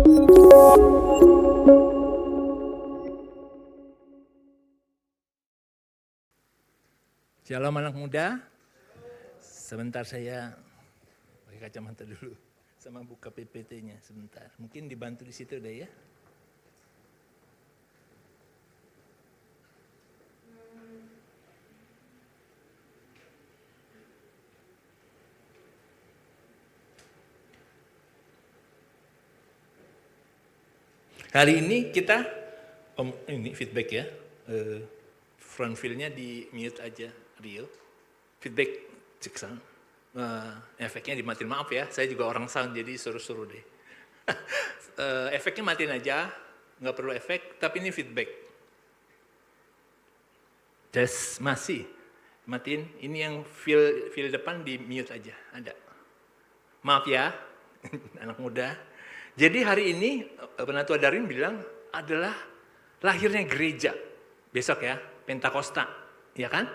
Shalom anak muda, sebentar saya pakai kacamata dulu sama buka PPT-nya sebentar. Mungkin dibantu di situ deh ya. Hari ini kita, ini feedback ya, front view-nya di mute aja, Rio. Feedback, cek sound. Efeknya dimatiin, maaf ya, saya juga orang sound jadi suruh-suruh deh. Efeknya matiin aja, nggak perlu efek, tapi ini feedback. Just masih, matiin, ini yang feel depan di mute aja, ada. Maaf ya, anak muda. Jadi hari ini Penatua Darwin bilang adalah lahirnya gereja. Besok ya, Pentakosta, ya kan?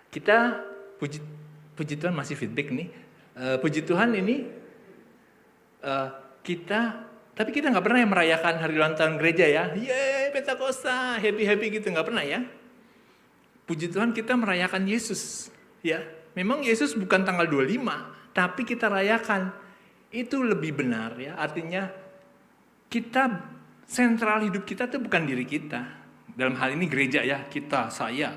Kita, puji Tuhan masih feedback nih. Puji Tuhan ini, tapi kita nggak pernah merayakan hari ulang tahun gereja ya. Yeay, Pentakosta, happy-happy gitu, nggak pernah ya. Puji Tuhan kita merayakan Yesus. Ya, memang Yesus bukan tanggal 25, tapi kita rayakan. Itu lebih benar ya, artinya kita, sentral hidup kita itu bukan diri kita. Dalam hal ini gereja ya, kita, saya,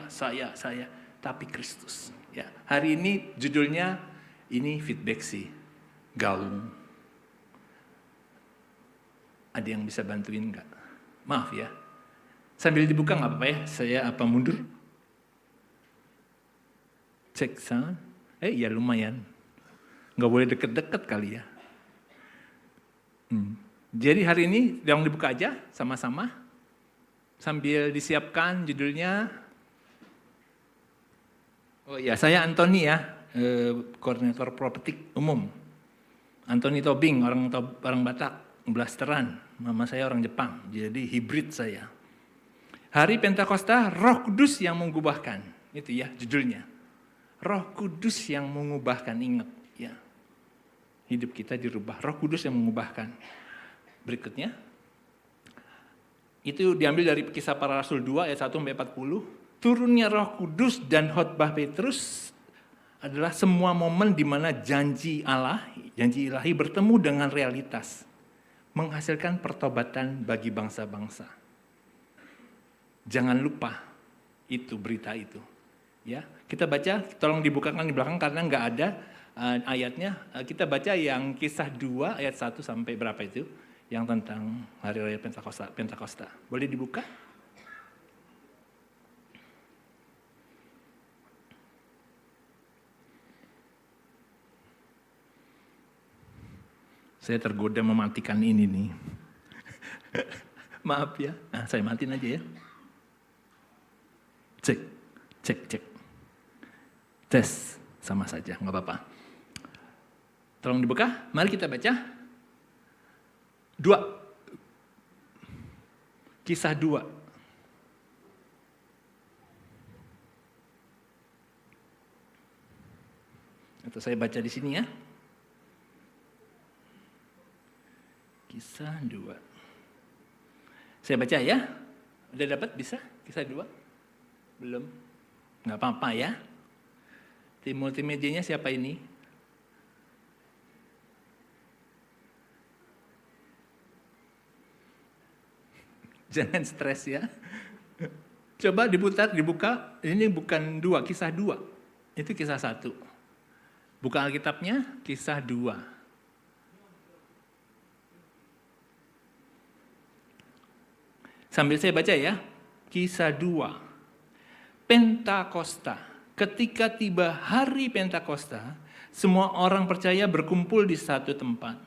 tapi Kristus. Ya, hari ini judulnya, ini feedback sih, gaung. Ada yang bisa bantuin nggak? Maaf ya, sambil dibuka nggak apa-apa ya, saya mundur? Cek sound, ya lumayan. Nggak boleh deket-deket kali ya. Jadi hari ini yang dibuka aja sama-sama sambil disiapkan judulnya. Oh ya, saya Antoni ya, koordinator proptik umum. Antoni Tobing, orang Batak, blasteran. Mama saya orang Jepang, jadi hibrid saya. Hari Pentakosta, Roh Kudus yang mengubahkan. Itu ya judulnya. Roh Kudus yang mengubahkan, ingat ya. Hidup kita dirubah, Roh Kudus yang mengubahkan. Berikutnya, itu diambil dari Kisah Para Rasul 2 ayat 1-40. Turunnya Roh Kudus dan khotbah Petrus adalah semua momen di mana janji ilahi bertemu dengan realitas, menghasilkan pertobatan bagi bangsa-bangsa. Jangan lupa itu berita itu. Ya, kita baca, tolong dibukakan di belakang karena nggak ada ayatnya. Kita baca yang Kisah 2 ayat 1 sampai berapa itu, yang tentang hari raya Pentakosta. Boleh dibuka? Saya tergoda mematikan ini nih. Maaf ya, saya matiin aja ya. Cek. Tes, sama saja, nggak apa-apa. Tolong dibuka, mari kita baca. 2. Kisah 2. Atau saya baca di sini ya. Kisah 2. Saya baca ya. Udah dapat bisa? Kisah 2? Belum? Nggak apa-apa ya. Tim multimedianya siapa ini? Jangan stres ya. Coba dibuka. Ini bukan 2, Kisah 2. Itu Kisah 1. Buka Alkitabnya, Kisah 2. Sambil saya baca ya. Kisah 2. Pentakosta. Ketika tiba hari Pentakosta, semua orang percaya berkumpul di satu tempat.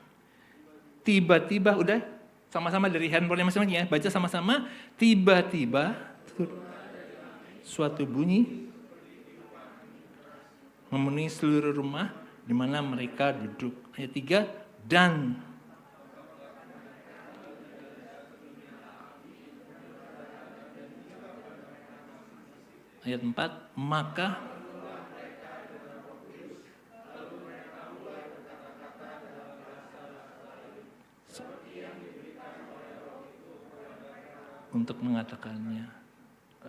Tiba-tiba, udah sama-sama dari handphone masing-masing ya, baca sama-sama. Tiba-tiba suatu bunyi memenuhi seluruh rumah di mana mereka duduk. Ayat 3, dan ayat 4, maka untuk mengatakannya.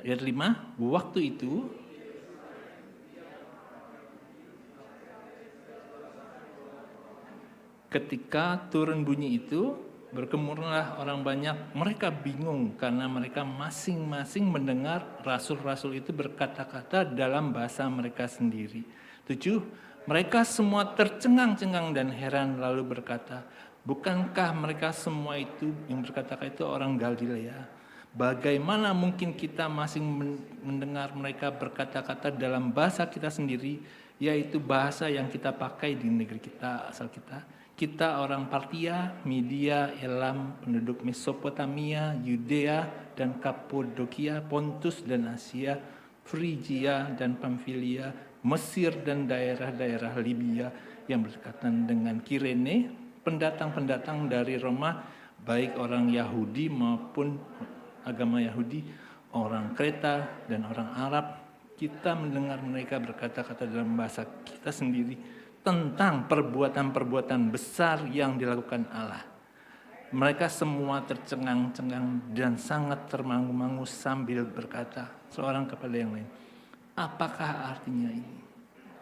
Ayat 5, waktu itu ketika turun bunyi itu, berkemurulah orang banyak. Mereka bingung karena mereka masing-masing mendengar rasul-rasul itu berkata-kata dalam bahasa mereka sendiri. 7, mereka semua tercengang-cengang dan heran lalu berkata, bukankah mereka semua itu yang berkata-kata itu orang Galilea? Bagaimana mungkin kita masing mendengar mereka berkata-kata dalam bahasa kita sendiri, yaitu bahasa yang kita pakai di negeri kita, asal kita? Kita orang Partia, Media, Elam, penduduk Mesopotamia, Yudea dan Kapadokia, Pontus dan Asia, Frigia dan Pamfilia, Mesir dan daerah-daerah Libya yang berdekatan dengan Kirene, pendatang-pendatang dari Roma, baik orang Yahudi maupun agama Yahudi, orang Kreta dan orang Arab, kita mendengar mereka berkata-kata dalam bahasa kita sendiri tentang perbuatan-perbuatan besar yang dilakukan Allah. Mereka semua tercengang-cengang dan sangat termangu-mangu sambil berkata, seorang kepada yang lain, apakah artinya ini?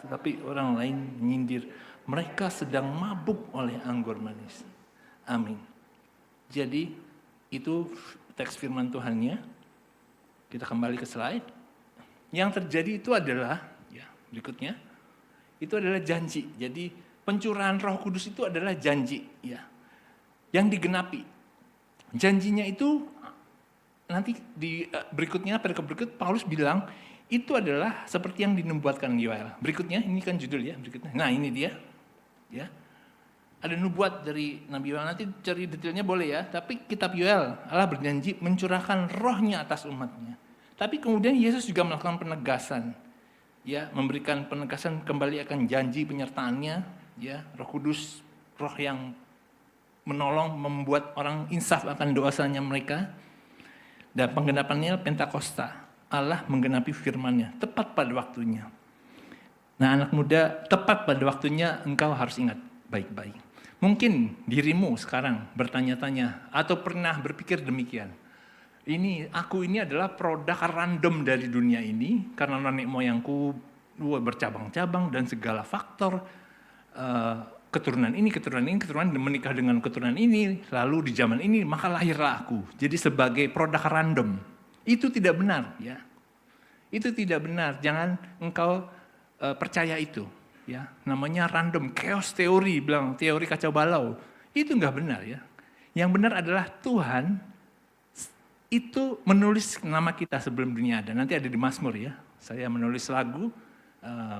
Tetapi orang lain menyindir, mereka sedang mabuk oleh anggur manis. Amin. Jadi itu teks firman Tuhannya. Kita kembali ke slide. Yang terjadi itu adalah, ya berikutnya, itu adalah janji. Jadi pencurahan Roh Kudus itu adalah janji, ya, yang digenapi. Janjinya itu nanti di berikutnya pada berikut Paulus bilang itu adalah seperti yang dinubuatkan Yoel. Berikutnya ini kan judul ya berikutnya. Nah ini dia, ya ada nubuat dari Nabi Yoel. Nanti cari detailnya boleh ya. Tapi kitab Yoel Allah berjanji mencurahkan rohnya atas umatnya. Tapi kemudian Yesus juga melakukan penegasan, ya memberikan penegasan kembali akan janji penyertaannya, ya Roh Kudus, roh yang menolong membuat orang insaf akan dosanya mereka. Dan penggenapannya Pentakosta, Allah menggenapi firman-Nya tepat pada waktunya. Nah anak muda, tepat pada waktunya engkau harus ingat baik-baik. Mungkin dirimu sekarang bertanya-tanya atau pernah berpikir demikian. Aku ini adalah produk random dari dunia ini karena nenek moyangku bercabang-cabang dan segala faktor keturunan ini, menikah dengan keturunan ini, lalu di zaman ini maka lahirlah aku. Jadi sebagai produk random. Itu tidak benar, ya. Itu tidak benar. Jangan engkau percaya itu, ya. Namanya random, chaos teori, bilang teori kacau balau. Itu enggak benar, ya. Yang benar adalah Tuhan itu menulis nama kita sebelum dunia ada. Nanti ada di Mazmur, ya. Saya menulis lagu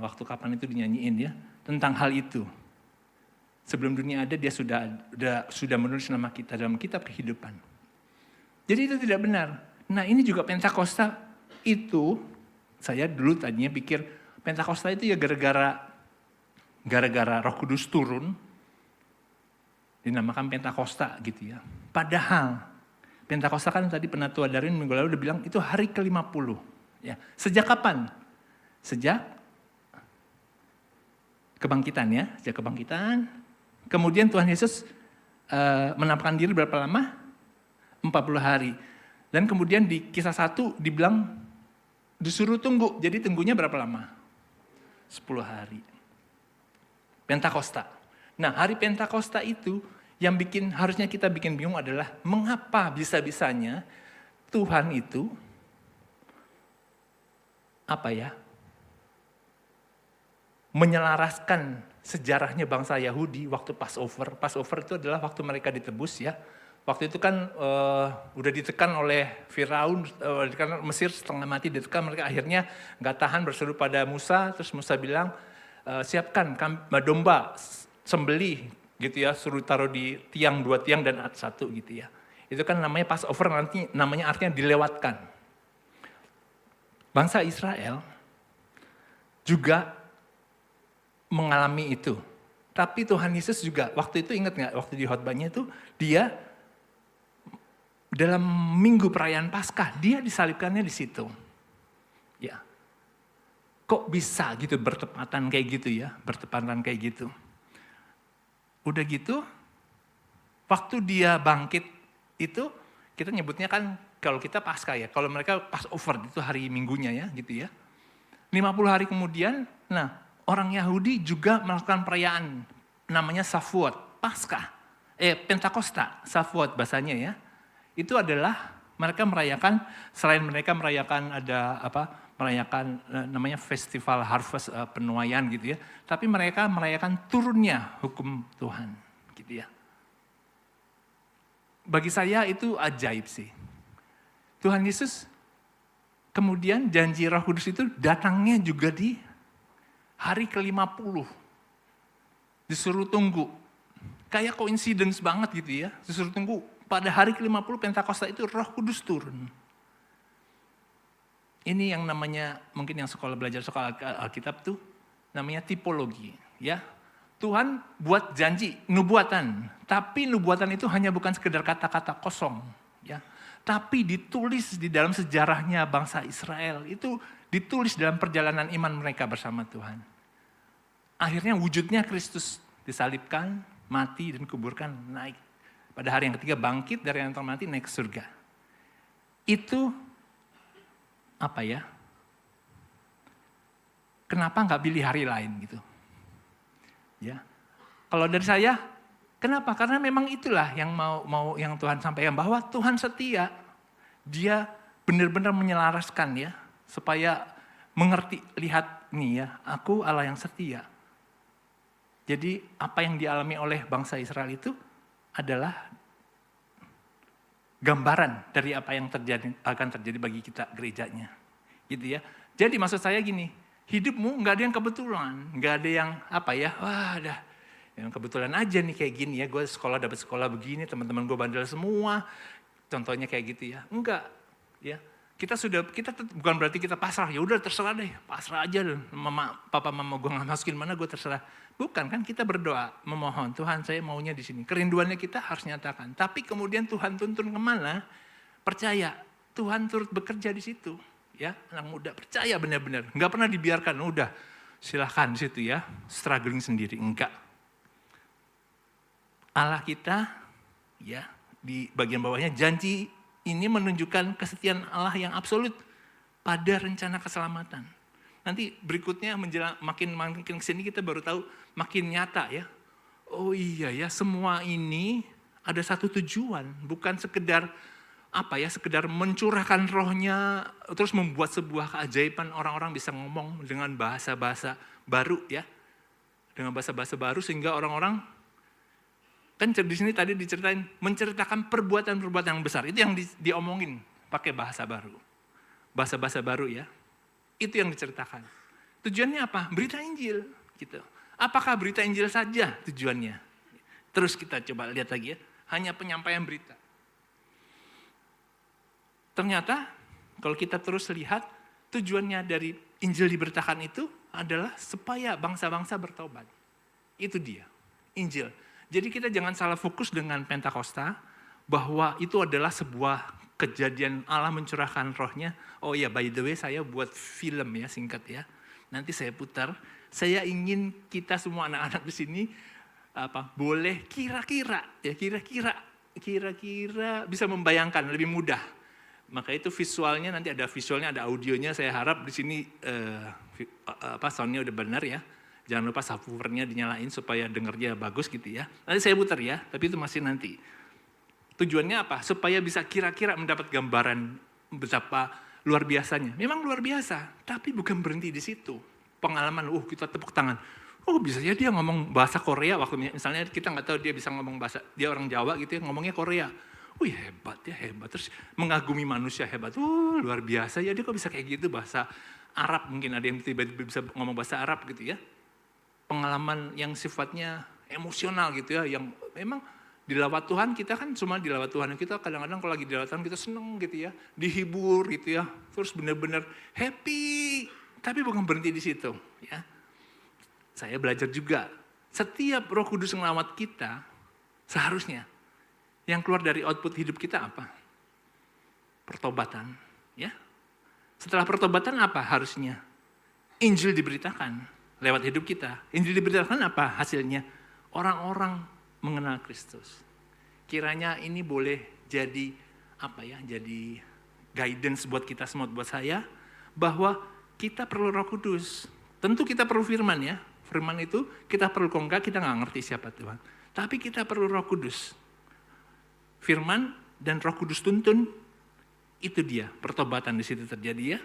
waktu kapan itu dinyanyiin, ya, tentang hal itu. Sebelum dunia ada dia sudah menulis nama kita dalam kitab kehidupan. Jadi itu tidak benar. Nah ini juga Pentakosta itu, saya dulu tadinya pikir Pentakosta itu ya gara-gara Roh Kudus turun, dinamakan Pentakosta gitu ya. Padahal Pentakosta kan tadi Penatua Darwin minggu lalu udah bilang itu hari ke-50. Ya. Sejak kapan? Sejak kebangkitan ya, sejak kebangkitan. Kemudian Tuhan Yesus menampakkan diri berapa lama? 40 hari. Dan kemudian di kisah 1 dibilang disuruh tunggu. Jadi tunggunya berapa lama? 10 hari. Pentakosta. Nah hari Pentakosta itu yang harusnya kita bikin bingung adalah mengapa bisa-bisanya Tuhan itu menyelaraskan sejarahnya bangsa Yahudi waktu Passover. Passover itu adalah waktu mereka ditebus ya. Waktu itu kan udah ditekan oleh Firaun, karena Mesir setengah mati ditekan, mereka akhirnya nggak tahan berseru pada Musa, terus Musa bilang siapkan domba, sembelih gitu ya, suruh taruh di tiang, 2 tiang dan satu gitu ya. Itu kan namanya Passover, nanti namanya artinya dilewatkan. Bangsa Israel juga mengalami itu. Tapi Tuhan Yesus juga waktu itu ingat nggak, waktu di khotbahnya itu dia dalam minggu perayaan Paskah dia disalibkannya di situ. Ya. Kok bisa gitu bertepatan kayak gitu ya, bertepatan kayak gitu. Udah gitu waktu dia bangkit itu kita nyebutnya kan Kalau kita Paskah ya, kalau mereka Passover itu hari Minggunya ya, gitu ya. 50 hari kemudian, nah orang Yahudi juga melakukan perayaan namanya Shavuot, Paskah, Pentakosta, Shavuot bahasanya ya. Itu adalah mereka merayakan, selain mereka merayakan merayakan namanya festival harvest penuaian gitu ya. Tapi mereka merayakan turunnya hukum Tuhan gitu ya. Bagi saya itu ajaib sih. Tuhan Yesus kemudian janji Roh Kudus itu datangnya juga di hari ke-50. Disuruh tunggu. Kayak coincidence banget gitu ya. Disuruh tunggu. Pada hari ke-50 Pentakosta itu Roh Kudus turun. Ini yang namanya, mungkin yang belajar sekolah Alkitab tuh, namanya tipologi. Ya, Tuhan buat janji, nubuatan. Tapi nubuatan itu hanya bukan sekedar kata-kata kosong. Ya, tapi ditulis di dalam sejarahnya bangsa Israel. Itu ditulis dalam perjalanan iman mereka bersama Tuhan. Akhirnya wujudnya Kristus disalibkan, mati dan kuburkan, naik. Pada hari yang ketiga bangkit dari yang termati, naik ke surga. Itu apa ya? Kenapa nggak pilih hari lain gitu? Ya, kalau dari saya, kenapa? Karena memang itulah yang mau yang Tuhan sampaikan, bahwa Tuhan setia. Dia benar-benar menyelaraskan ya, supaya mengerti, lihat nih ya, aku Allah yang setia. Jadi apa yang dialami oleh bangsa Israel itu adalah gambaran dari apa yang akan terjadi bagi kita gerejanya. Gitu ya. Jadi maksud saya gini, hidupmu nggak ada yang kebetulan, nggak ada yang wah dah, yang kebetulan aja nih kayak gini ya, gue dapat sekolah begini, teman-teman gue bandel semua, contohnya kayak gitu ya. Enggak, ya. Kita bukan berarti kita pasrah, ya udah terserah deh, pasrah aja deh. Papa mama gue nggak masukin mana, gue terserah. Bukan, kan kita berdoa, memohon, Tuhan saya maunya di sini. Kerinduannya kita harus nyatakan. Tapi kemudian Tuhan tuntun kemana? Percaya, Tuhan turut bekerja di situ. Ya, anak muda percaya benar-benar, nggak pernah dibiarkan. Udah, silahkan di situ ya, struggling sendiri, enggak. Allah kita, ya di bagian bawahnya janji. Ini menunjukkan kesetiaan Allah yang absolut pada rencana keselamatan. Nanti berikutnya makin kesini kita baru tahu makin nyata ya. Oh iya ya, semua ini ada satu tujuan, bukan sekedar sekedar mencurahkan rohnya terus membuat sebuah keajaiban, orang-orang bisa ngomong dengan bahasa-bahasa baru ya. Dengan bahasa-bahasa baru sehingga orang-orang, kan di sini tadi diceritain, menceritakan perbuatan-perbuatan yang besar. Itu yang diomongin pakai bahasa baru. Bahasa-bahasa baru ya. Itu yang diceritakan. Tujuannya apa? Berita Injil. Gitu. Apakah berita Injil saja tujuannya? Terus kita coba lihat lagi ya. Hanya penyampaian berita. Ternyata kalau kita terus lihat, tujuannya dari Injil diberitakan itu adalah supaya bangsa-bangsa bertobat. Itu dia, Injil. Jadi kita jangan salah fokus dengan Pentakosta, bahwa itu adalah sebuah kejadian Allah mencurahkan rohnya. Oh ya, by the way saya buat film ya, singkat ya. Nanti saya putar. Saya ingin kita semua anak-anak di sini boleh kira-kira bisa membayangkan lebih mudah. Maka itu visualnya, nanti ada visualnya, ada audionya. Saya harap di sini soundnya udah benar ya. Jangan lupa subwoofernya dinyalain supaya dengernya bagus gitu ya. Nanti saya putar ya, tapi itu masih nanti. Tujuannya apa? Supaya bisa kira-kira mendapat gambaran betapa luar biasanya. Memang luar biasa, tapi bukan berhenti di situ. Pengalaman, kita tepuk tangan. Bisa ya dia ngomong bahasa Korea, waktu misalnya kita nggak tahu dia bisa ngomong bahasa, dia orang Jawa gitu ya, ngomongnya Korea. Hebat. Terus mengagumi manusia hebat. Luar biasa ya, dia kok bisa kayak gitu, bahasa Arab. Mungkin ada yang tiba-tiba bisa ngomong bahasa Arab gitu ya. Pengalaman yang sifatnya emosional gitu ya, yang memang dilawat Tuhan, kita kan cuma dilawat Tuhan. Kita kadang-kadang kalau lagi dilawat Tuhan kita seneng gitu ya, dihibur gitu ya, terus benar-benar happy. Tapi bukan berhenti di situ ya. Saya belajar juga, setiap Roh Kudus ngelawat kita, seharusnya yang keluar dari output hidup kita apa? Pertobatan ya. Setelah pertobatan apa harusnya? Injil diberitakan lewat hidup kita. Injil diberitakan apa hasilnya? Orang-orang mengenal Kristus. Kiranya ini boleh jadi jadi guidance buat kita semua, buat saya, bahwa kita perlu Roh Kudus. Tentu kita perlu firman ya. Firman itu kita perlu, kalau enggak kita nggak ngerti siapa Tuhan. Tapi kita perlu Roh Kudus. Firman dan Roh Kudus tuntun, itu dia pertobatan di situ terjadi ya.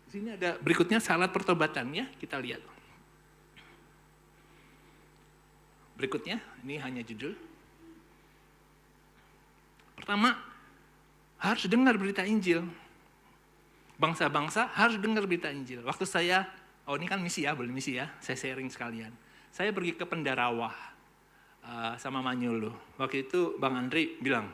Di sini ada berikutnya syarat pertobatan ya, kita lihat. Berikutnya, ini hanya judul. Pertama, harus dengar berita Injil. Bangsa-bangsa harus dengar berita Injil. Waktu saya, ini kan misi ya, boleh misi ya, saya sharing sekalian. Saya pergi ke Pendarawah sama Manyolo. Waktu itu Bang Andri bilang,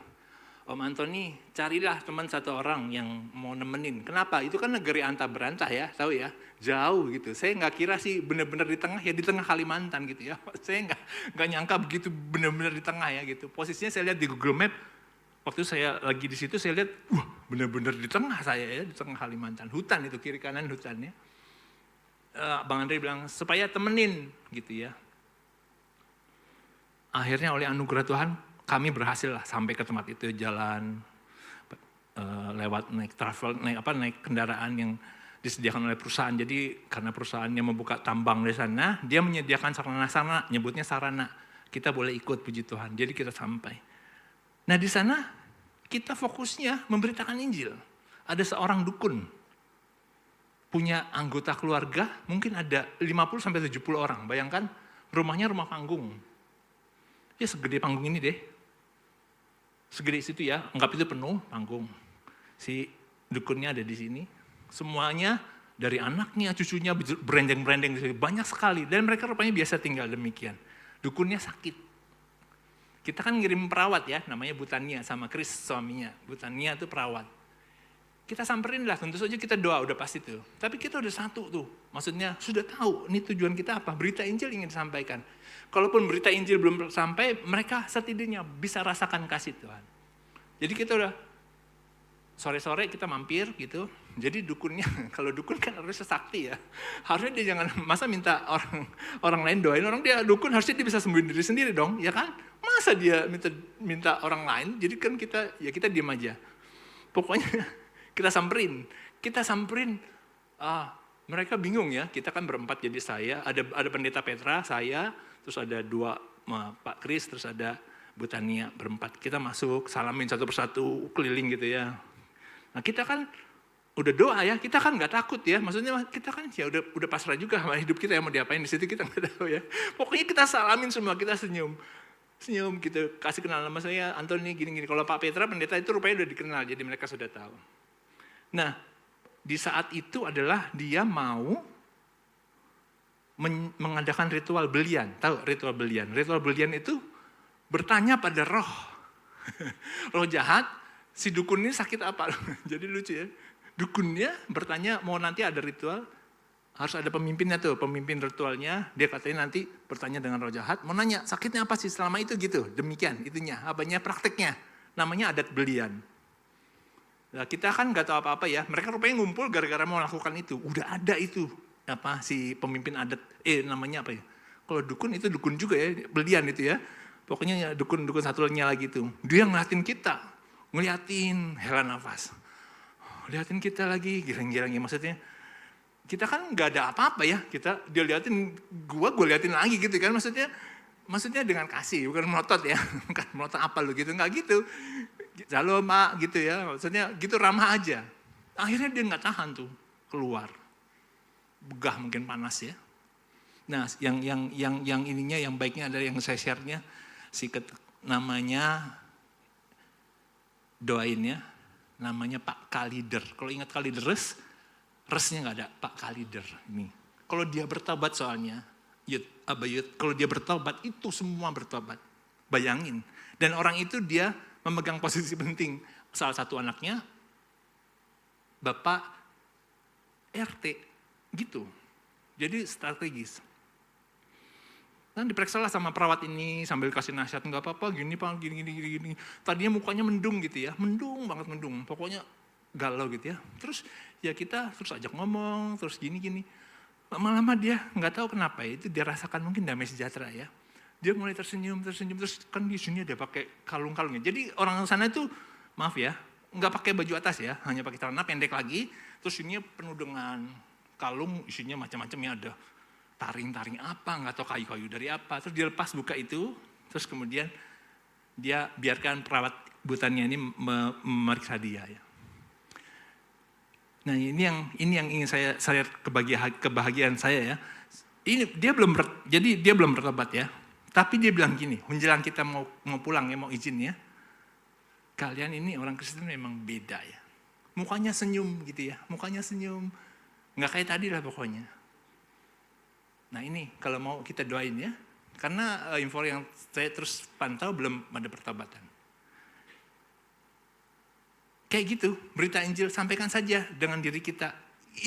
Om Antoni, carilah teman satu orang yang mau nemenin. Kenapa? Itu kan negeri antah berantah ya, tahu ya, jauh gitu. Saya nggak kira sih benar-benar di tengah, ya di tengah Kalimantan gitu ya. Saya nggak nyangka begitu benar-benar di tengah ya gitu. Posisinya saya lihat di Google Map, waktu saya lagi di situ saya lihat, benar-benar di tengah saya ya, di tengah Kalimantan. Hutan itu, kiri kanan hutannya. Bang Andri bilang, supaya temenin gitu ya. Akhirnya oleh anugerah Tuhan, kami berhasil lah sampai ke tempat itu, jalan lewat naik travel, naik kendaraan yang disediakan oleh perusahaan. Jadi karena perusahaannya membuka tambang di sana, dia menyediakan sarana-sarana, nyebutnya sarana. Kita boleh ikut, puji Tuhan. Jadi kita sampai. Nah di sana kita fokusnya memberitakan Injil. Ada seorang dukun, punya anggota keluarga, mungkin ada 50-70 orang. Bayangkan rumahnya rumah panggung. Ya segede panggung ini deh. Segede situ ya, anggap itu penuh panggung. Si dukunnya ada di sini. Semuanya dari anaknya, cucunya berendeng-berendeng, banyak sekali. Dan mereka rupanya biasa tinggal demikian. Dukunnya sakit. Kita kan ngirim perawat ya, namanya Butania sama Chris suaminya. Butania itu perawat. Kita samperin lah, tentu saja kita doa, udah pasti tuh. Tapi kita udah satu tuh, maksudnya sudah tahu ini tujuan kita apa, berita Injil ingin disampaikan. Kalaupun berita Injil belum sampai, mereka setidaknya bisa rasakan kasih Tuhan. Jadi kita udah, sore-sore kita mampir gitu, jadi dukunnya, kalau dukun kan harusnya sakti ya. Harusnya dia jangan, masa minta orang lain doain, orang dia dukun harusnya dia bisa sembuhin diri sendiri dong, ya kan? Masa dia minta orang lain, jadi kan kita diam aja. Pokoknya kita samperin, mereka bingung ya, kita kan berempat jadi saya, ada pendeta Petra, saya, terus ada dua Pak Kris, terus ada Bu Tania, berempat. Kita masuk, salamin satu persatu, keliling gitu ya. Nah kita kan udah doa ya, kita kan nggak takut ya, maksudnya kita kan ya udah pasrah juga sama hidup kita, yang mau diapain di situ kita nggak tahu ya. Pokoknya kita salamin semua, kita senyum gitu, kasih kenal nama saya, Antoni gini-gini. Kalau Pak Petra pendeta itu rupanya udah dikenal, jadi mereka sudah tahu. Nah di saat itu adalah dia mau mengadakan ritual belian. Tahu ritual belian? Ritual belian itu bertanya pada roh. Roh jahat, si dukun ini sakit apa? Jadi lucu ya. Dukunnya bertanya, mau nanti ada ritual, harus ada pemimpinnya tuh, pemimpin ritualnya. Dia katanya nanti bertanya dengan roh jahat, mau nanya sakitnya apa sih selama itu gitu. Demikian itunya, apanya prakteknya. Namanya adat belian. Nah, kita kan nggak tahu apa-apa ya. Mereka rupanya ngumpul gara-gara mau lakukan itu. Udah ada itu. Apa si pemimpin adat, namanya apa ya? Kalau dukun itu dukun juga ya, belian itu ya. Pokoknya dukun satunya lagi tuh. Dia ngeliatin kita, ngeliatin hela nafas. Liatin kita lagi, girang-girang ya maksudnya. Kita kan nggak ada apa-apa ya, dia liatin gue liatin lagi gitu kan, maksudnya dengan kasih, bukan melotot ya, bukan melotot apa lo gitu, nggak gitu. Halo mak gitu ya, maksudnya gitu ramah aja. Akhirnya dia nggak tahan tuh, keluar. Begah mungkin panas ya. Nah, yang ininya, yang baiknya adalah yang saya share-nya, namanya doain ya, namanya Pak Kalider. Kalau ingat Kalider, resnya nggak ada, Pak Kalider ini. Kalau dia bertobat soalnya, kalau dia bertobat itu semua bertobat. Bayangin. Dan orang itu dia memegang posisi penting. Salah satu anaknya, Bapak RT. Gitu. Jadi strategis. Dan diperiksalah sama perawat ini sambil kasih nasihat, nggak apa-apa, gini pak, gini. Tadinya mukanya mendung gitu ya, mendung banget mendung. Pokoknya galau gitu ya. Terus ya kita terus ajak ngomong, terus gini. Lama-lama dia nggak tahu kenapa itu dia rasakan mungkin damai sejahtera ya. Dia mulai tersenyum, terus kan di sini ada pakai kalung-kalungnya. Jadi orang sana itu, maaf ya, nggak pakai baju atas ya, hanya pakai celana pendek lagi, terus ini penuh dengan kalung, isinya macam-macam ya, ada taring-taring apa, nggak tahu kayu-kayu dari apa, terus dia lepas buka itu, terus kemudian dia biarkan perawat butannya ini memeriksa dia ya. Nah ini yang ingin saya kebahagiaan saya ya. Ini dia belum bertobat ya. Tapi dia bilang gini, menjelang kita mau pulang ya, mau izin ya. Kalian ini orang Kristen memang beda ya. Mukanya senyum gitu ya, mukanya senyum. Nggak kayak tadi lah pokoknya. Nah ini kalau mau kita doain ya. Karena info yang saya terus pantau belum ada pertobatan. Kayak gitu, berita Injil sampaikan saja dengan diri kita.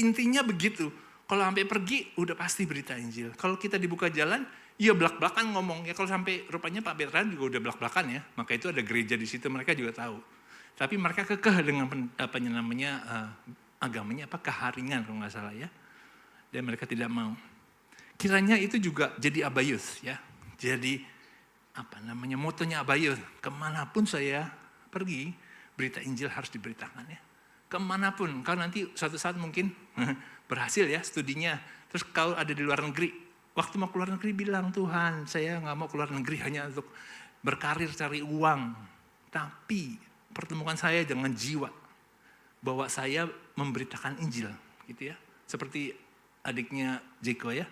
Intinya begitu. Kalau sampai pergi, udah pasti berita Injil. Kalau kita dibuka jalan, ya belak-belakan ngomong. Ya kalau sampai rupanya Pak Bertrand juga udah belak-belakan ya. Maka itu ada gereja di situ, mereka juga tahu. Tapi mereka kekeh dengan agamanya keharingan kalau nggak salah ya. Dan mereka tidak mau. Kiranya itu juga jadi abayus ya. Jadi motonya abayus. Kemanapun saya pergi, berita Injil harus diberitakan ya. Kemanapun, kau nanti suatu saat mungkin berhasil ya studinya. Terus kau ada di luar negeri. Waktu mau keluar negeri bilang, Tuhan saya nggak mau keluar negeri hanya untuk berkarir cari uang. Tapi pertemukan saya dengan jiwa. Bahwa saya memberitakan Injil. Gitu ya. Seperti adiknya Jeko ya.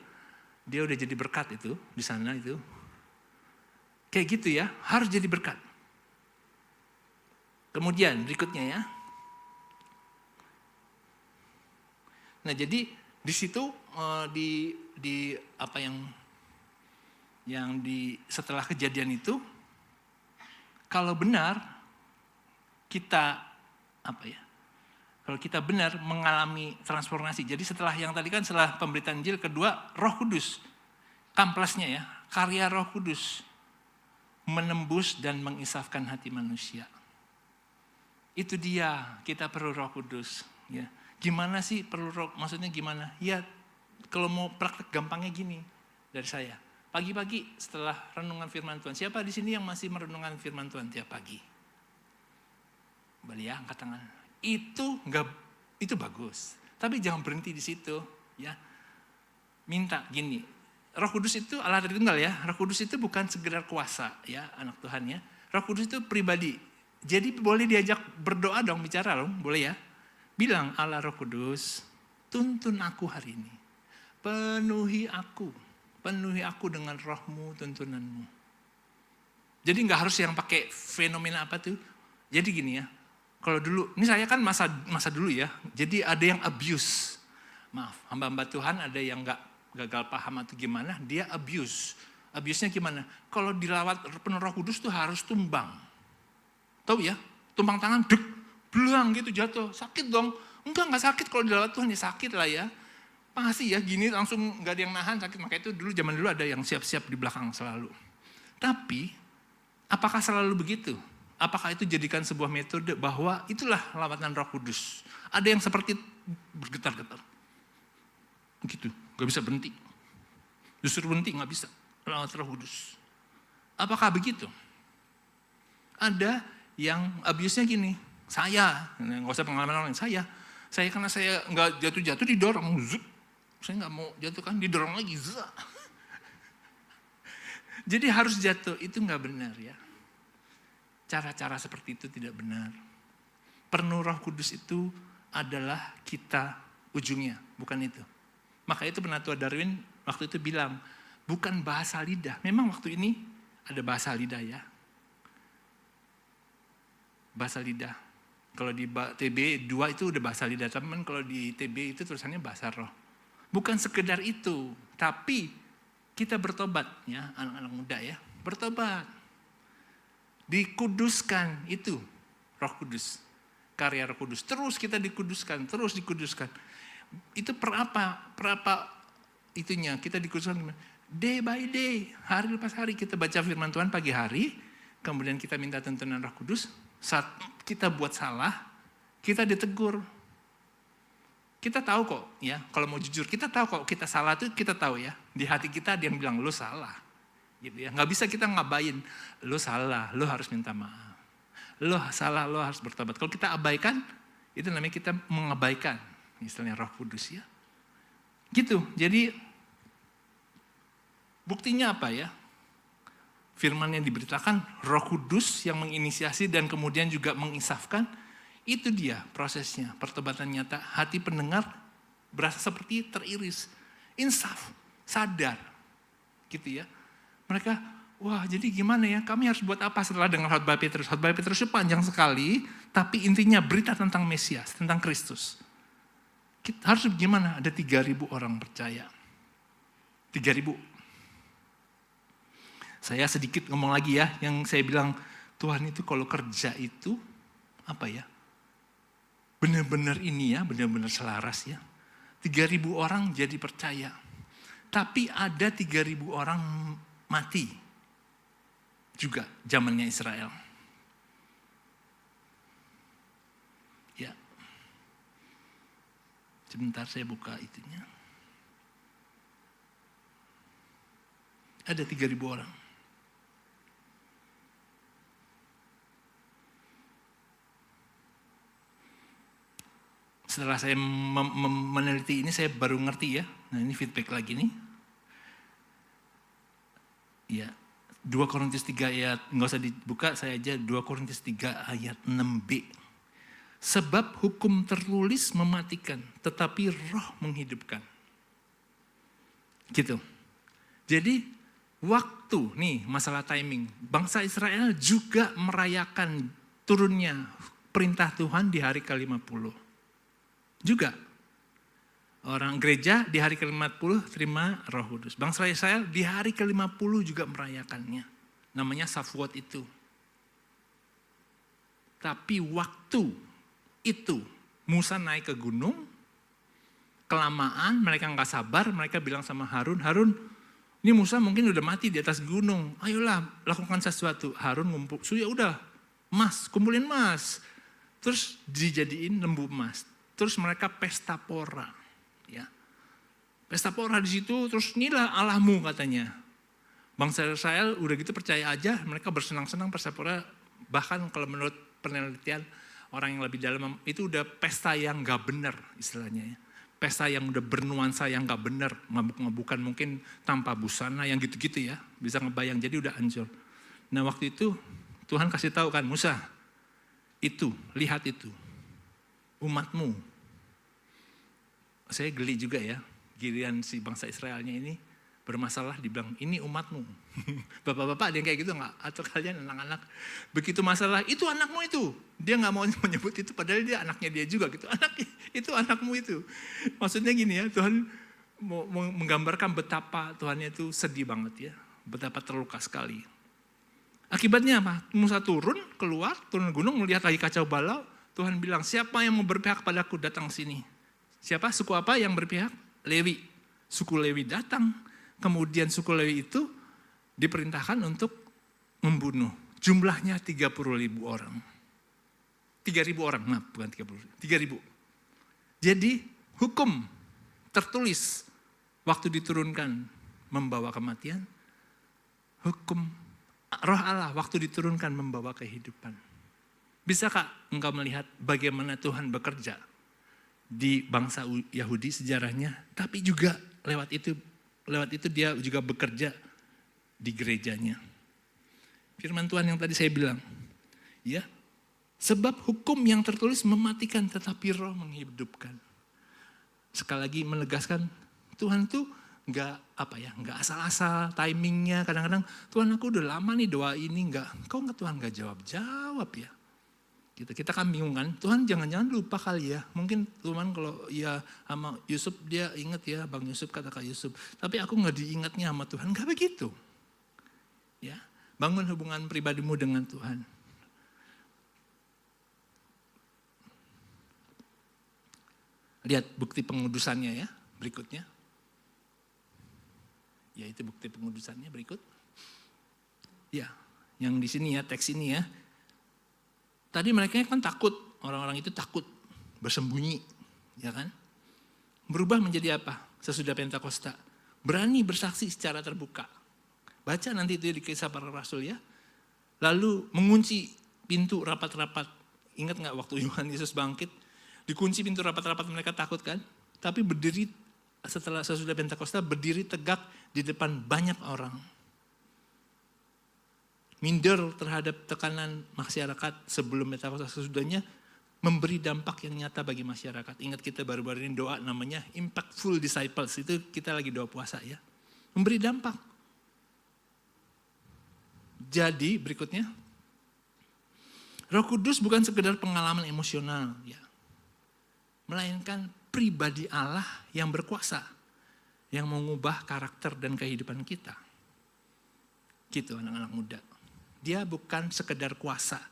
Dia udah jadi berkat itu di sana itu. Kayak gitu ya, harus jadi berkat. Kemudian berikutnya ya. Nah jadi di situ setelah kejadian itu, kalau benar kita kalau kita benar mengalami transformasi. Jadi setelah yang tadi kan setelah pemberitaan Injil, kedua Roh Kudus, kamplasnya ya, karya Roh Kudus menembus dan mengisafkan hati manusia. Itu dia, kita perlu Roh Kudus. Ya. Gimana sih perlu roh? Maksudnya gimana? Ya, kalau mau praktek gampangnya gini dari saya. Pagi-pagi setelah renungan firman Tuhan. Siapa di sini yang masih merenungkan firman Tuhan tiap pagi? Boleh ya, angkat tangan. Itu bagus. Tapi jangan berhenti di situ. Ya, minta gini. Roh Kudus itu Allah Tritunggal ya. Roh Kudus itu bukan sekedar kuasa ya, anak Tuhan ya. Roh Kudus itu pribadi. Jadi boleh diajak berdoa dong, bicara dong, boleh ya. Bilang, Allah Roh Kudus, tuntun aku hari ini. Penuhi aku dengan rohmu, tuntunanmu. Jadi nggak harus yang pakai fenomena apa tuh. Jadi gini ya, kalau dulu, ini saya kan masa dulu ya, jadi ada yang abuse. Maaf, hamba-hamba Tuhan ada yang nggak gagal paham atau gimana, dia abuse. Abuse-nya gimana? Kalau dilawat penuh Roh Kudus tuh harus tumbang. Tahu ya, tumpang tangan, dek. Belang gitu jatuh, sakit dong. Enggak sakit kalau dilawat Tuhan ya sakit lah ya. Pasti ya gini langsung gak ada yang nahan sakit. Maka itu zaman dulu ada yang siap-siap di belakang selalu. Tapi apakah selalu begitu? Apakah itu jadikan sebuah metode bahwa itulah lawatan Roh Kudus? Ada yang seperti bergetar-getar. Gitu, gak bisa berhenti. Justru berhenti gak bisa. Lawatan Roh Kudus. Apakah begitu? Ada yang abuse-nya gini. Saya, nggak usah pengalaman orang lain, saya karena saya nggak jatuh didorong, zup. Saya nggak mau jatuh kan, didorong lagi, zup. Jadi harus jatuh, itu nggak benar ya. Cara-cara seperti itu tidak benar. Penuh Roh Kudus itu adalah kita ujungnya, bukan itu. Maka itu Penatua Darwin waktu itu bilang, bukan bahasa lidah. Memang waktu ini ada bahasa lidah ya. Bahasa lidah. Kalau di TB 2 itu udah bahasa lidah, teman. Kalau di TB itu tulisannya bahasa roh. Bukan sekedar itu, tapi kita bertobat ya, anak-anak muda ya, bertobat. Dikuduskan itu Roh Kudus, karya Roh Kudus. Terus kita dikuduskan. Itu per apa itunya kita dikuduskan day by day, hari lepas hari kita baca firman Tuhan pagi hari, kemudian kita minta tuntunan Roh Kudus. Saat kita buat salah, kita ditegur. Kita tahu kok ya, kalau mau jujur, kita tahu kok kita salah itu kita tahu ya. Di hati kita ada yang bilang, lu salah. Gitu ya. Nggak bisa kita ngabain, lu salah, lu harus minta maaf. lo salah, lo harus bertobat. Kalau kita abaikan, itu namanya kita mengabaikan, istilahnya Roh Kudus ya. Gitu, jadi buktinya apa ya? Firman yang diberitakan, Roh Kudus yang menginisiasi dan kemudian juga menginsafkan, itu dia prosesnya, pertobatan nyata. Hati pendengar berasa seperti teriris, insaf, sadar, gitu ya. Mereka, wah jadi gimana ya, kami harus buat apa setelah dengar khotbah Petrus? Khotbah Petrus itu panjang sekali, tapi intinya berita tentang Mesias, tentang Kristus. Kita harus gimana? Ada 3.000 orang percaya. 3.000. Saya sedikit ngomong lagi ya, yang saya bilang Tuhan itu kalau kerja itu apa ya? Benar-benar ini ya, benar-benar selaras ya. 3.000 orang jadi percaya. Tapi ada 3.000 orang mati juga zamannya Israel. Ya. Sebentar saya buka itunya. Ada 3.000 orang. Setelah saya meneliti ini, saya baru ngerti ya. Nah ini feedback lagi nih. Ya, 2 Korintus 3 ayat, nggak usah dibuka, saya aja 2 Korintus 3 ayat 6b. Sebab hukum tertulis mematikan, tetapi roh menghidupkan. Gitu. Jadi waktu, nih masalah timing. Bangsa Israel juga merayakan turunnya perintah Tuhan di hari ke-50. Juga orang gereja di hari ke-50 terima Roh Kudus. Bangsa Israel di hari ke-50 juga merayakannya. Namanya Shavuot itu. Tapi waktu itu Musa naik ke gunung, kelamaan mereka nggak sabar, mereka bilang sama Harun, Harun, ini Musa mungkin udah mati di atas gunung, ayolah lakukan sesuatu. Harun ngumpul, ya udah, emas, kumpulin emas. Terus dijadiin lembu emas. Terus mereka pesta pora, ya. Pesta pora di situ, terus inilah Allahmu katanya. Bangsa Israel udah gitu percaya aja, mereka bersenang-senang pesta pora. Bahkan kalau menurut penelitian orang yang lebih dalam, itu udah pesta yang gak benar istilahnya ya. Pesta yang udah bernuansa yang gak benar, mabuk-mabukan mungkin tanpa busana yang gitu-gitu ya. Bisa ngebayang, jadi udah hancur. Nah waktu itu Tuhan kasih tahu kan, Musa, itu, lihat itu. Umatmu. Saya geli juga ya, giliran si bangsa Israelnya ini bermasalah dibilang ini umatmu. Bapak-bapak ada yang kayak gitu nggak? Atau kalian anak-anak begitu masalah itu anakmu itu, dia nggak mau menyebut itu padahal dia anaknya dia juga gitu. Itu anakmu itu. Maksudnya gini ya, Tuhan mau menggambarkan betapa Tuhannya itu sedih banget ya, betapa terluka sekali. Akibatnya apa? Musa turun gunung melihat lagi kacau balau. Tuhan bilang, siapa yang mau berpihak padaku datang sini. Siapa? Suku apa yang berpihak? Lewi. Suku Lewi datang. Kemudian suku Lewi itu diperintahkan untuk membunuh. Jumlahnya 30.000 orang. 3.000 orang, maaf bukan 30.000. 3.000. Jadi hukum tertulis waktu diturunkan membawa kematian. Hukum Roh Allah waktu diturunkan membawa kehidupan. Bisakah engkau melihat bagaimana Tuhan bekerja di bangsa Yahudi sejarahnya, tapi juga lewat itu dia juga bekerja di gerejanya. Firman Tuhan yang tadi saya bilang, ya, sebab hukum yang tertulis mematikan tetapi roh menghidupkan. Sekali lagi menegaskan, Tuhan tuh nggak asal-asal timingnya. Kadang-kadang Tuhan aku udah lama nih doa ini Tuhan nggak jawab ya. Kita kan bingung kan, Tuhan jangan-jangan lupa kali ya. Mungkin Tuhan kalau ya sama Yusuf dia ingat ya, Bang Yusuf kata Kak Yusuf. Tapi aku gak diingatnya sama Tuhan, gak begitu. Ya, bangun hubungan pribadimu dengan Tuhan. Lihat bukti pengudusannya ya, berikutnya. Ya itu bukti pengudusannya berikut. Ya, yang di sini ya, teks ini ya. Tadi mereka kan takut, orang-orang itu takut, bersembunyi, ya kan? Berubah menjadi apa? Sesudah Pentakosta, berani bersaksi secara terbuka. Baca nanti itu di Kisah Para Rasul ya. Lalu mengunci pintu rapat-rapat. Ingat nggak waktu Yesus bangkit? Dikunci pintu rapat-rapat, mereka takut kan? Tapi berdiri sesudah Pentakosta, berdiri tegak di depan banyak orang. Minder terhadap tekanan masyarakat sebelum Pentakosta, sesudahnya memberi dampak yang nyata bagi masyarakat. Ingat kita baru-baru ini doa namanya Impactful Disciples, itu kita lagi doa puasa ya. Memberi dampak. Jadi berikutnya, Roh Kudus bukan sekedar pengalaman emosional ya, melainkan pribadi Allah yang berkuasa, yang mengubah karakter dan kehidupan kita. Gitu anak-anak muda. Dia bukan sekedar kuasa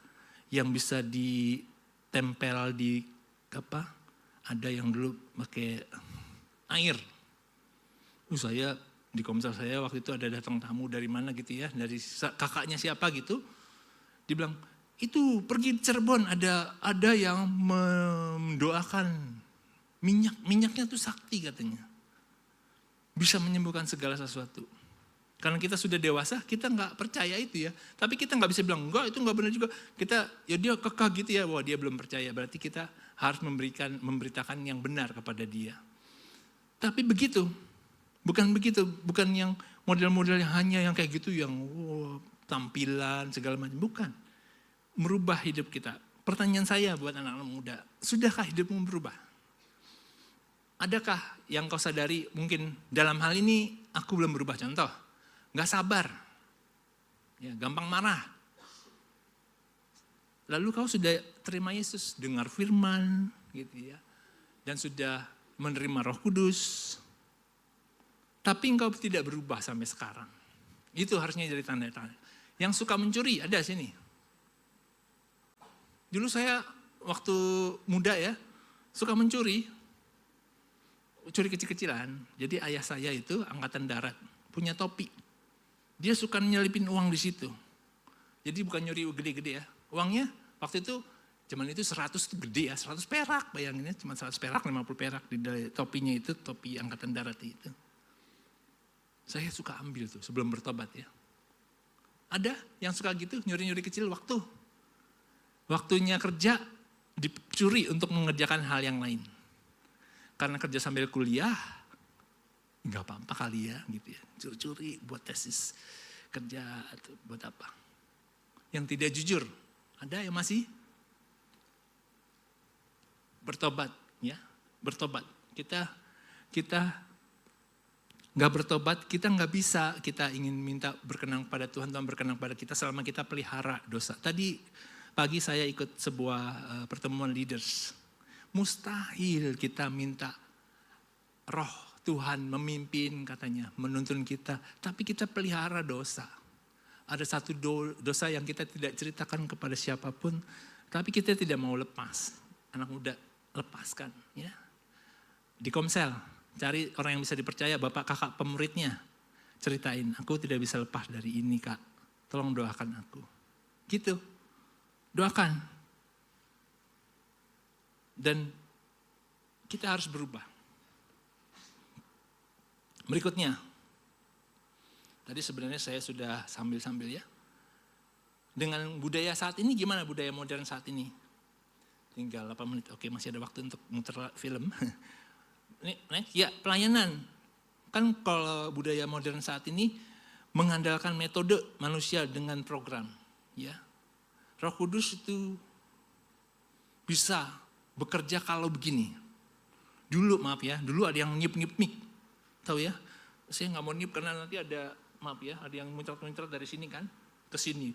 yang bisa ditempel di ada yang dulu pakai air. Saya di Komsel saya waktu itu ada datang tamu dari mana gitu ya, dari kakaknya siapa gitu. Dia bilang, itu pergi Cirebon ada yang mendoakan minyaknya tuh sakti katanya. Bisa menyembuhkan segala sesuatu. Karena kita sudah dewasa, kita nggak percaya itu ya. Tapi kita nggak bisa bilang, enggak itu nggak benar juga. Kita, ya dia kekeh gitu ya, wah dia belum percaya. Berarti kita harus memberitakan yang benar kepada dia. Tapi begitu, bukan yang model-model yang hanya yang kayak gitu, yang tampilan segala macam. Bukan, merubah hidup kita. Pertanyaan saya buat anak-anak muda, sudahkah hidupmu berubah? Adakah yang kau sadari mungkin dalam hal ini aku belum berubah? Contoh, gak sabar, ya, gampang marah. Lalu kau sudah terima Yesus, dengar firman, gitu ya, dan sudah menerima Roh Kudus, tapi engkau tidak berubah sampai sekarang. Itu harusnya jadi tanda-tanda. Yang suka mencuri ada sini. Dulu saya waktu muda ya, suka mencuri kecil-kecilan. Jadi ayah saya itu angkatan darat, punya topi. Dia suka nyelipin uang di situ. Jadi bukan nyuri gede-gede ya. Uangnya waktu itu, zaman itu 100 itu gede ya, 100 perak bayanginnya, cuma 100 perak, 50 perak di topinya itu, topi angkatan darat itu. Saya suka ambil tuh sebelum bertobat ya. Ada yang suka gitu, nyuri-nyuri kecil waktunya kerja dicuri untuk mengerjakan hal yang lain. Karena kerja sambil kuliah, nggak apa-apa kali ya, gitu ya. Curi-curi buat tesis, kerja atau buat apa. Yang tidak jujur, ada yang masih bertobat, ya, bertobat. Kita nggak bertobat, kita nggak bisa. Kita ingin minta berkenan pada Tuhan, Tuhan berkenan pada kita selama kita pelihara dosa. Tadi pagi saya ikut sebuah pertemuan leaders. Mustahil kita minta Roh Tuhan memimpin katanya, menuntun kita. Tapi kita pelihara dosa. Ada satu dosa yang kita tidak ceritakan kepada siapapun, tapi kita tidak mau lepas. Anak muda, lepaskan. Ya. Di Komsel, cari orang yang bisa dipercaya, bapak kakak pemuridnya. Ceritain, aku tidak bisa lepas dari ini kak. Tolong doakan aku. Gitu, doakan. Dan kita harus berubah. Berikutnya, tadi sebenarnya saya sudah sambil-sambil ya. Dengan budaya saat ini, gimana budaya modern saat ini? Tinggal 8 menit, oke masih ada waktu untuk muter film. Next, ya pelayanan. Kan kalau budaya modern saat ini mengandalkan metode manusia dengan program. Ya, Roh Kudus itu bisa bekerja kalau begini. Dulu maaf ya, dulu ada yang niup-niup mic. Tahu ya? Saya nggak mau niup karena nanti ada, maaf ya, ada yang muncrat-muncrat dari sini kan ke sini.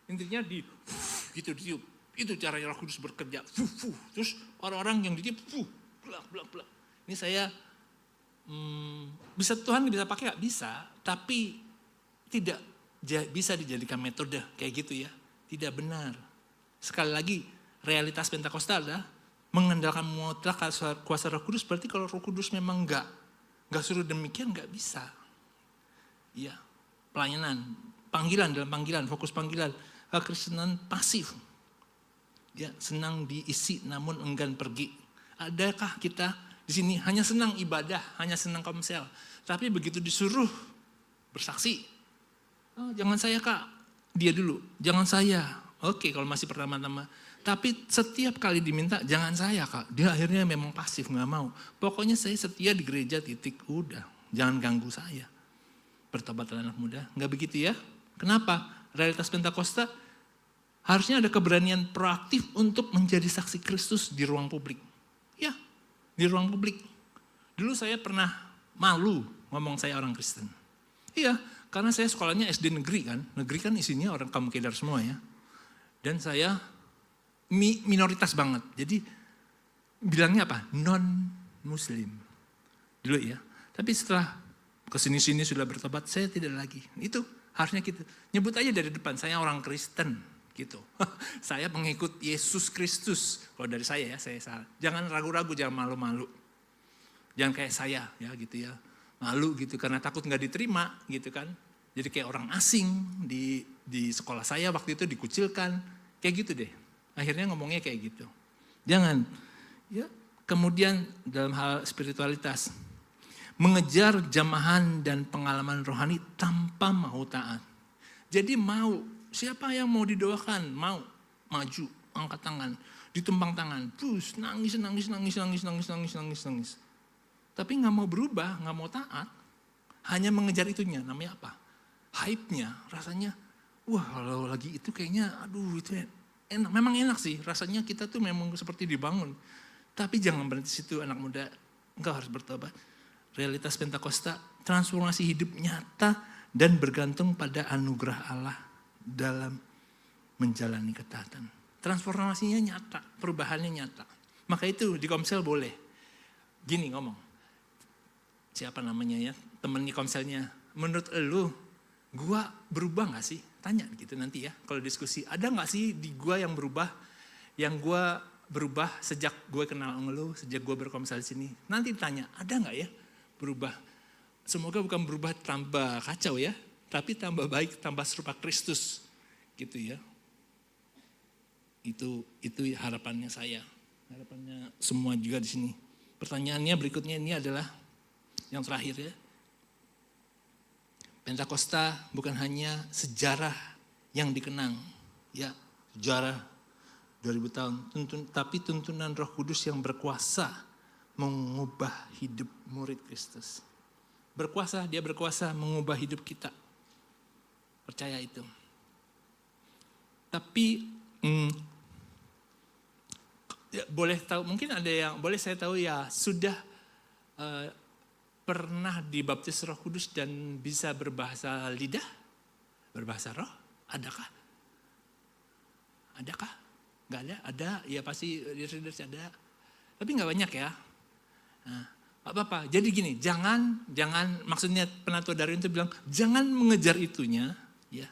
Intinya gitu ditiup. Itu cara Roh Kudus bekerja. Terus orang-orang yang ditiup blak. Ini saya bisa Tuhan bisa pakai nggak? Bisa, tapi tidak bisa dijadikan metode kayak gitu ya. Tidak benar. Sekali lagi, realitas Pentakosta adalah mengandalkan mutlak kuasa Roh Kudus. Berarti kalau Roh Kudus memang nggak suruh demikian, nggak bisa. Ya, pelayanan, panggilan dalam panggilan, fokus panggilan, kekristenan pasif. Ya, senang diisi namun enggan pergi. Adakah kita di sini hanya senang ibadah, hanya senang Komsel, tapi begitu disuruh bersaksi, oh, jangan saya kak, dia dulu, jangan saya, Oke, kalau masih pertama-tama. Tapi setiap kali diminta, jangan saya Kak. Dia akhirnya memang pasif, gak mau. Pokoknya saya setia di gereja, titik, udah. Jangan ganggu saya. Bertobatlah anak muda, gak begitu ya. Kenapa? Realitas Pentakosta harusnya ada keberanian proaktif untuk menjadi saksi Kristus di ruang publik. Ya, di ruang publik. Dulu saya pernah malu ngomong saya orang Kristen. Iya, karena saya sekolahnya SD negeri kan. Negeri kan isinya orang kaum kedar semua ya. Dan saya minoritas banget. Jadi bilangnya apa? Non-Muslim. Dulu ya. Tapi setelah kesini-sini sudah bertobat, saya tidak lagi. Itu harusnya kita nyebut aja dari depan, saya orang Kristen. Gitu. Saya mengikut Yesus Kristus. Kalau dari saya ya, saya salah. Jangan ragu-ragu, jangan malu-malu. Jangan kayak saya ya gitu ya. Malu gitu karena takut gak diterima gitu kan. Jadi kayak orang asing di sekolah saya waktu itu dikucilkan. Kayak gitu deh. Akhirnya ngomongnya kayak gitu. Jangan. Ya, kemudian dalam hal spiritualitas. Mengejar jamahan dan pengalaman rohani tanpa mau taat. Jadi mau. Siapa yang mau didoakan? Mau. Maju. Angkat tangan. Ditumpang tangan. Terus nangis. Tapi gak mau berubah. Gak mau taat. Hanya mengejar itunya. Namanya apa? Hype-nya rasanya, wah kalau lagi itu kayaknya aduh itu enak. Memang enak sih, rasanya kita tuh memang seperti dibangun. Tapi jangan berhenti situ anak muda, engkau harus bertobat. Realitas Pentakosta, transformasi hidup nyata dan bergantung pada anugerah Allah dalam menjalani ketaatan. Transformasinya nyata, perubahannya nyata. Maka itu di Komsel boleh. Gini ngomong, siapa namanya ya, temennya Komselnya, menurut elu, gua berubah gak sih? Tanya gitu nanti ya, kalau diskusi. Ada gak sih di gua yang berubah? Yang gua berubah sejak gue kenal lu, sejak gue berkomsel di sini. Nanti tanya, ada gak ya berubah? Semoga bukan berubah tambah kacau ya, tapi tambah baik, tambah serupa Kristus. Gitu ya. Itu harapannya saya. Harapannya semua juga di sini. Pertanyaannya berikutnya ini adalah yang terakhir ya. Pentakosta bukan hanya sejarah yang dikenang, ya sejarah 2000 tahun, tapi tuntunan Roh Kudus yang berkuasa mengubah hidup murid Kristus. Berkuasa, dia berkuasa mengubah hidup kita. Percaya itu. Tapi ya, boleh tahu, mungkin ada yang boleh saya tahu ya sudah pernah dibaptis Roh Kudus dan bisa berbahasa lidah? Berbahasa roh? Adakah? Adakah? Gak ada? Ada? Ya pasti ada. Tapi gak banyak ya. Nah, apa-apa. Jadi gini, jangan maksudnya Penatua Darwin itu bilang, jangan mengejar itunya, ya.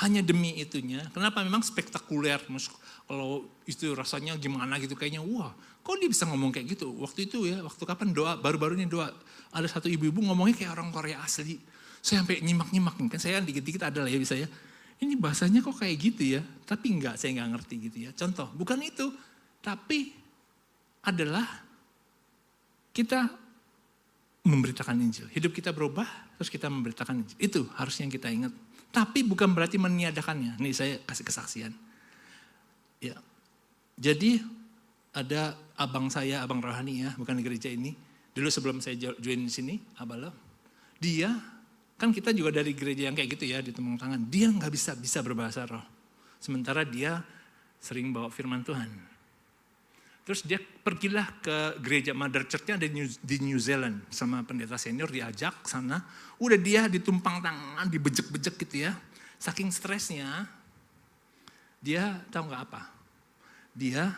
Hanya demi itunya. Kenapa? Memang spektakuler. Kalau itu rasanya gimana gitu, kayaknya wah, kok dia bisa ngomong kayak gitu? Waktu itu ya, waktu kapan doa, baru-baru ini doa. Ada satu ibu-ibu ngomongnya kayak orang Korea asli. Saya sampai nyimak-nyimak, kan saya dikit-dikit ada lah ya bisa ya. Ini bahasanya kok kayak gitu ya, tapi enggak, saya enggak ngerti gitu ya. Contoh, bukan itu, tapi adalah kita memberitakan Injil. Hidup kita berubah, terus kita memberitakan Injil. Itu harusnya yang kita ingat. Tapi bukan berarti meniadakannya. Nih saya kasih kesaksian. Ya, jadi ada abang saya, abang rohani ya, bukan di gereja ini. Dulu sebelum saya join di sini, Abalo, dia kan kita juga dari gereja yang kayak gitu ya, di tembang tangan. Dia nggak bisa berbahasa roh. Sementara dia sering bawa firman Tuhan. Terus dia pergilah ke gereja Mother Church-nya ada di New Zealand sama pendeta senior diajak sana. Udah dia ditumpang tangan, dibejek-bejek gitu ya. Saking stresnya, dia tahu nggak apa? Dia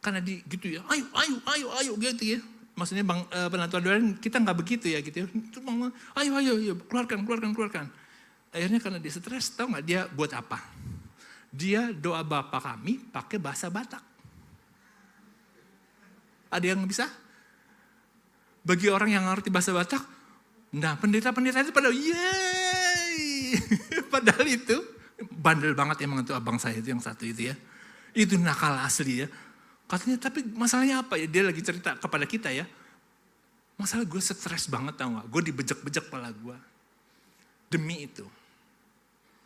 karena gitu ya, ayo gitu ya. Maksudnya Penatua Darwin kita nggak begitu ya gitu ya. Ayo, keluarkan. Akhirnya karena dia stres, tahu nggak dia buat apa? Dia doa Bapa kami pakai bahasa Batak. Ada yang bisa? Bagi orang yang ngerti bahasa Batak, nah pendeta-pendeta itu pada yeay. Padahal itu bandel banget emang itu abang saya itu yang satu itu ya. Itu nakal asli ya. Katanya tapi masalahnya apa ya? Dia lagi cerita kepada kita ya. Masalah gue stres banget tau gak? Gue dibejek-bejek kepala gue. Demi itu.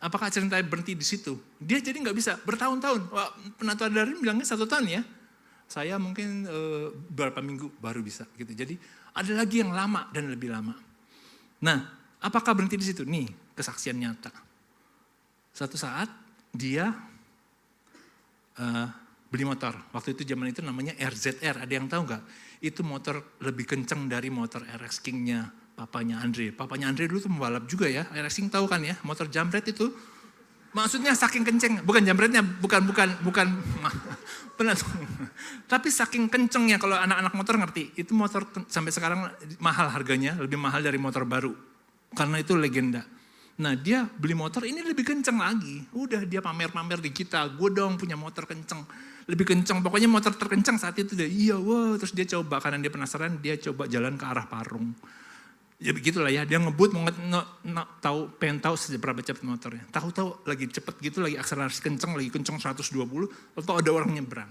Apakah ceritanya berhenti di situ? Dia jadi nggak bisa bertahun-tahun. Wah, penatua Darin bilangnya 1 tahun ya. Saya mungkin beberapa minggu baru bisa gitu. Jadi ada lagi yang lama dan lebih lama. Nah, apakah berhenti di situ? Nih, kesaksian nyata. Suatu saat dia beli motor. Waktu itu zaman itu namanya RZR. Ada yang tahu nggak? Itu motor lebih kenceng dari motor RX King-nya papanya Andre. Papanya Andre dulu tuh pembalap juga ya. RX King tahu kan ya? Motor jambret itu. Maksudnya saking kenceng. Bukan jambretnya, bukan. Benar. Tapi saking kencengnya kalau anak-anak motor ngerti. Itu motor sampai sekarang mahal harganya. Lebih mahal dari motor baru. Karena itu legenda. Nah dia beli motor ini lebih kenceng lagi. Udah dia pamer-pamer di kita. Gue dong punya motor kenceng. Lebih kenceng. Pokoknya motor terkencang saat itu. Iya wah. Terus dia coba karena dia penasaran. Dia coba jalan ke arah Parung. Ya begitulah ya. Dia ngebut pengen tahu seberapa cepat motornya. Tahu-tahu lagi cepet gitu. Lagi akselerasi kenceng. Lagi kenceng 120. Lalu ada orang nyebrang.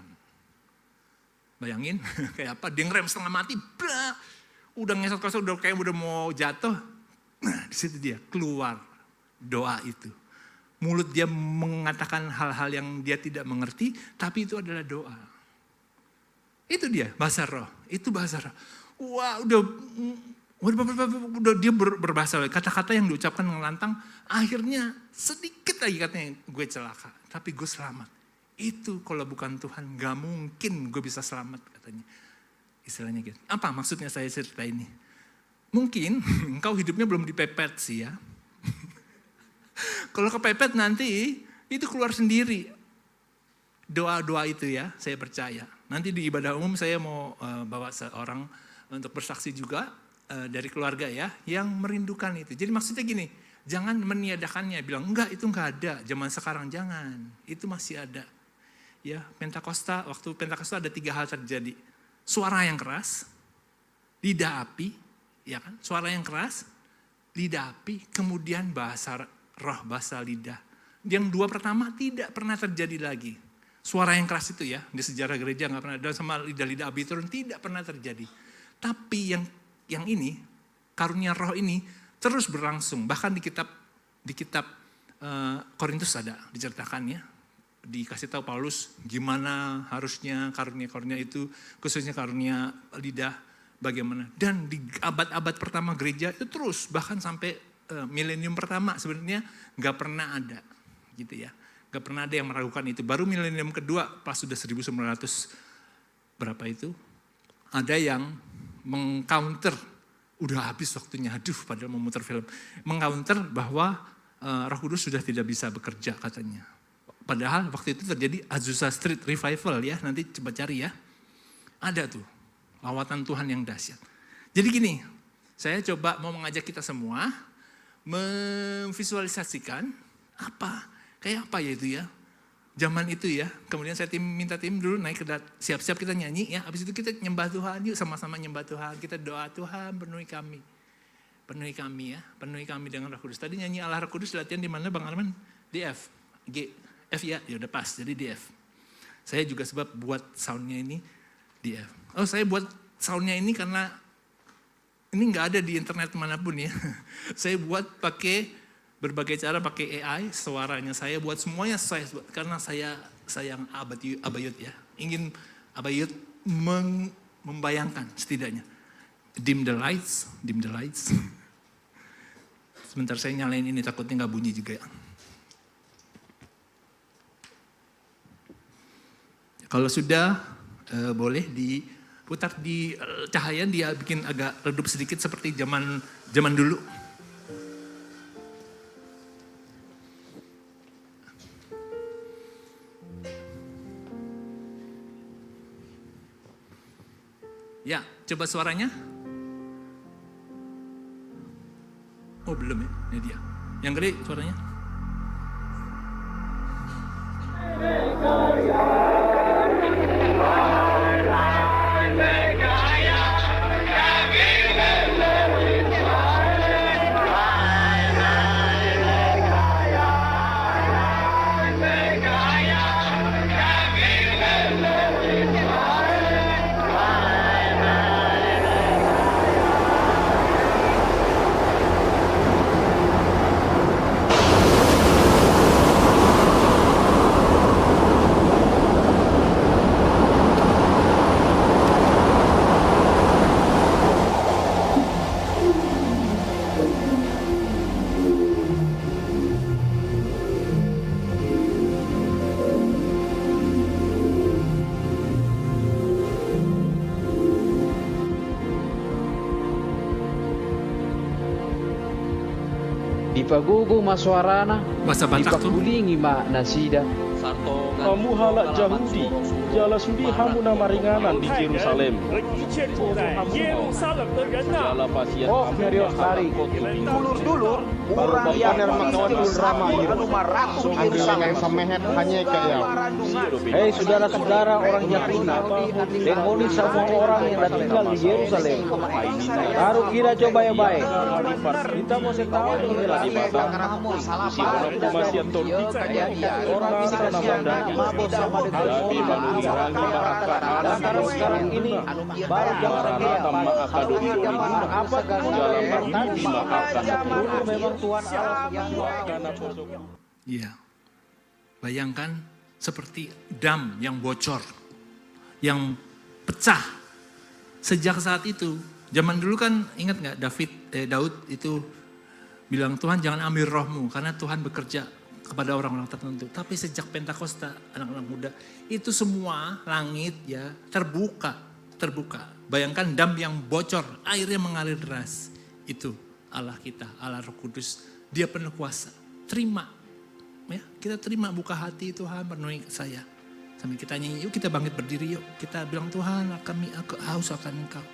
Bayangin kayak apa. Dia ngerem setengah mati. Blah. Udah ngesot-ngesot. Udah mau jatuh. Nah di situ dia keluar. Doa itu. Mulut dia mengatakan hal-hal yang dia tidak mengerti, tapi itu adalah doa. Itu dia, bahasa roh. Itu bahasa roh. Wah, udah dia berbahasa roh. Kata-kata yang diucapkan dengan lantang, akhirnya sedikit lagi katanya gue celaka, tapi gue selamat. Itu kalau bukan Tuhan, gak mungkin gue bisa selamat katanya. Istilahnya gitu. Apa maksudnya saya cerita ini? Mungkin engkau hidupnya belum dipepet sih ya. Kalau kepepet nanti itu keluar sendiri. Doa-doa itu ya, saya percaya. Nanti di ibadah umum saya mau bawa seorang untuk bersaksi juga dari keluarga ya, yang merindukan itu. Jadi maksudnya gini, jangan meniadakannya, bilang enggak itu enggak ada. Zaman sekarang jangan, itu masih ada. Ya, waktu Pentakosta ada 3 hal terjadi. Suara yang keras, lidah api, ya kan? Suara yang keras, lidah api, kemudian bahasa roh, bahasa lidah. Yang 2 pertama tidak pernah terjadi lagi. Suara yang keras itu ya, di sejarah gereja nggak pernah, dan sama lidah-lidah api turun tidak pernah terjadi. Tapi yang ini, karunia roh ini terus berlangsung. Bahkan di kitab Korintus ada diceritakan ya. Dikasih tahu Paulus gimana harusnya karunia-karunia itu, khususnya karunia lidah bagaimana. Dan di abad-abad pertama gereja itu terus, bahkan sampai milenium pertama sebenarnya nggak pernah ada, gitu ya, nggak pernah ada yang meragukan itu. Baru milenium kedua pas sudah 1900 berapa itu, ada yang mengcounter, udah habis waktunya, padahal mau muter film, mengcounter bahwa Roh Kudus sudah tidak bisa bekerja katanya. Padahal waktu itu terjadi Azusa Street Revival ya, nanti coba cari ya, ada tuh lawatan Tuhan yang dahsyat. Jadi gini, saya coba mau mengajak kita semua memvisualisasikan kayak apa ya itu ya, zaman itu ya. Kemudian saya minta tim dulu naik ke siap-siap kita nyanyi ya. Habis itu kita nyembah Tuhan, yuk sama-sama nyembah Tuhan. Kita doa Tuhan penuhi kami ya, penuhi kami dengan Roh Kudus. Tadi nyanyi Allah Roh Kudus latihan di mana Bang Arman? Di F, ya udah pas. Jadi di F. Saya juga sebab buat soundnya ini di F. Oh saya buat soundnya ini karena ini nggak ada di internet manapun ya. Saya buat pakai berbagai cara, pakai AI, suaranya saya buat semuanya saya buat. Karena saya sayang Abayut ya. Ingin Abayut membayangkan setidaknya. Dim the lights. Sebentar saya nyalain ini, takutnya nggak bunyi juga ya. Kalau sudah boleh diputar di cahaya, dia bikin agak redup sedikit seperti zaman dulu. Ya, coba suaranya. Oh belum ya, ini dia. Yang gede suaranya. pagugu masuarana, Bahasa Batak tuh. dipakulingi ma nasida. Kamu halak Yahudi, jala sudi hamuna maringanan di Yerusalem. Jala pasien Oh, Merios Lari. Dulur-dulur, orang yang mengawal rama anu maratu Yerusalem samehet hanya kaya. Hei saudara-saudara orang Yahudi, demoni semua orang yang tinggal di Yerusalem. Taruh kita coba ya baik. Kita mau tahu ini lah di bawah. si orang kumasian ton orang bisa namandani tapi manungi rangi Antara sekarang ini baru mararata ma'akadumi apa jalan martadi ma'akadumi dulu memang Tuhan Allah Iya. Bayangkan seperti dam yang bocor, yang pecah. Sejak saat itu, zaman dulu kan ingat nggak Daud itu bilang Tuhan jangan ambil rohmu karena Tuhan bekerja kepada orang-orang tertentu. Tapi sejak Pentakosta, anak-anak muda, itu semua langit ya terbuka. Bayangkan dam yang bocor, airnya mengalir deras. Itu Allah kita, Allah Roh Kudus. Dia penuh kuasa. Terima. Ya, kita terima, buka hati Tuhan, penuhi saya. Sambil kita nyanyi, yuk kita bangkit berdiri yuk. Kita bilang Tuhan, aku haus akan Engkau.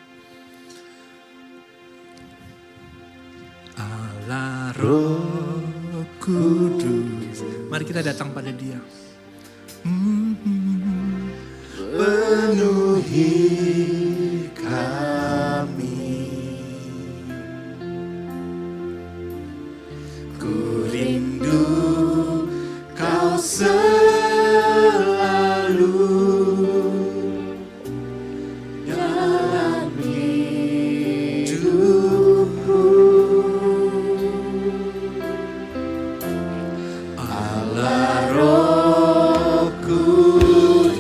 Allah Roh Kudus. Mari kita datang pada Dia. Penuhi kami. Ku rindu Kau selalu dalam hidupku. Allah Roh Kudus,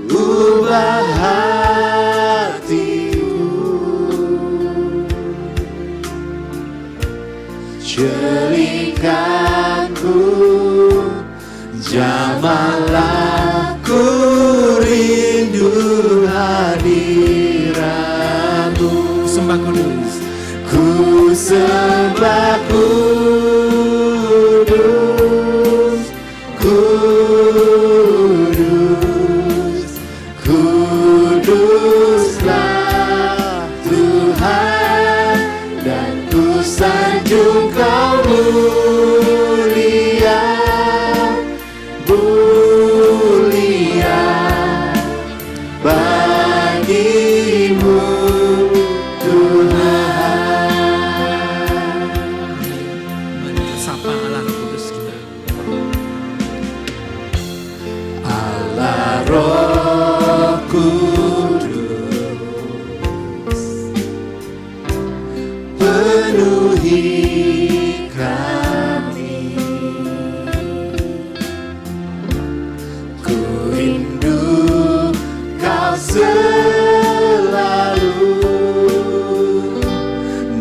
ubah hatiku, ceritaku, jamahlah ku rindu hadiratmu. Sembah kudus, ku sembah kudus, kudus, kuduslah Tuhan, dan ku sanjung Kau mulia, mulia bagimu Tuhan. Mari kita sapa Allah Roh Kudus kita. Allah Roh Kudus, penuhi kami. Ku rindu Kau selalu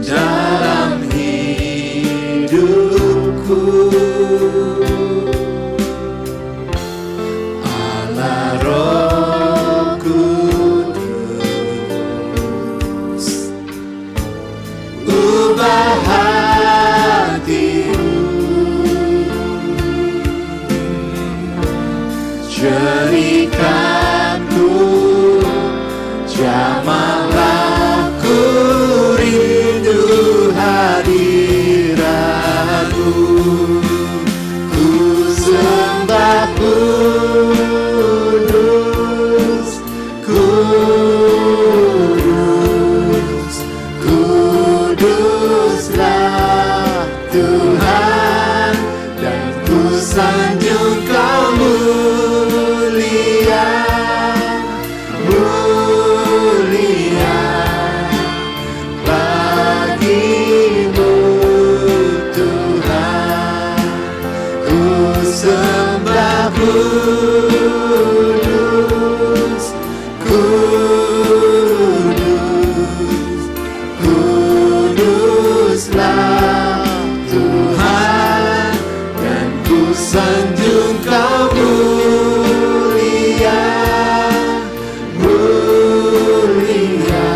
dalam hidupku. Allah Roh Kudus, ubah hatiku, ceritaku, jamahlah ku rindu hadiratmu. Ku sembah kudus, kudus, kuduslah Tuhan, dan ku sanjung Kau mulia, mulia bagimu Tuhan. Ku sembah kudus, kudus, kuduslah Tuhan, dan ku sanjung Kau mulia, mulia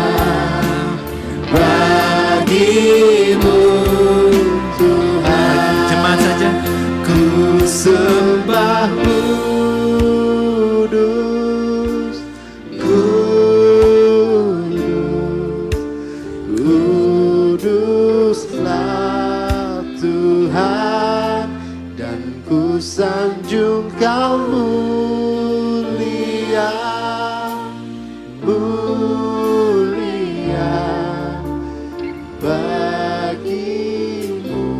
bagimu sembah kudus, kuduslah Tuhan, dan ku sanjung Kau mulia, mulia bagimu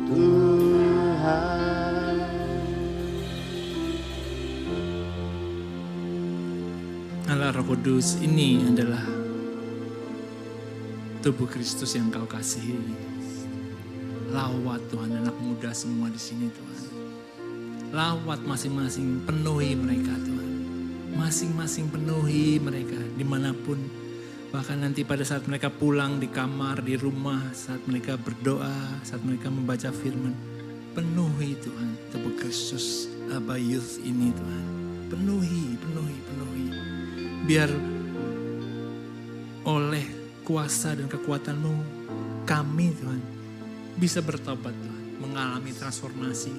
Tuhan. Allah Roh Kudus, ini adalah tubuh Kristus yang Kau kasihi. Lawat Tuhan anak muda semua di sini Tuhan. Lawat masing-masing, penuhi mereka Tuhan. Masing-masing penuhi mereka dimanapun. Bahkan nanti pada saat mereka pulang di kamar, di rumah, saat mereka berdoa, saat mereka membaca firman. Penuhi Tuhan tubuh Kristus Abba Youth ini Tuhan. Penuhi, penuhi, penuhi. Biar oleh kuasa dan kekuatan-Mu kami Tuhan bisa bertobat Tuhan, mengalami transformasi.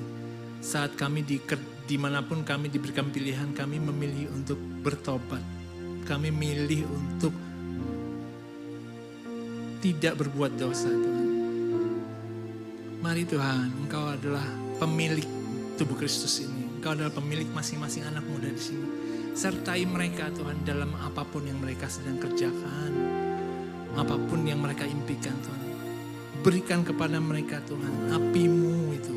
Saat kami dimanapun kami diberikan pilihan, kami memilih untuk bertobat. Kami milih untuk tidak berbuat dosa Tuhan. Mari Tuhan, Engkau adalah pemilik tubuh Kristus ini. Engkau adalah pemilik masing-masing anak muda di sini. Sertai mereka Tuhan dalam apapun yang mereka sedang kerjakan. Apapun yang mereka impikan Tuhan. Berikan kepada mereka Tuhan api-Mu itu.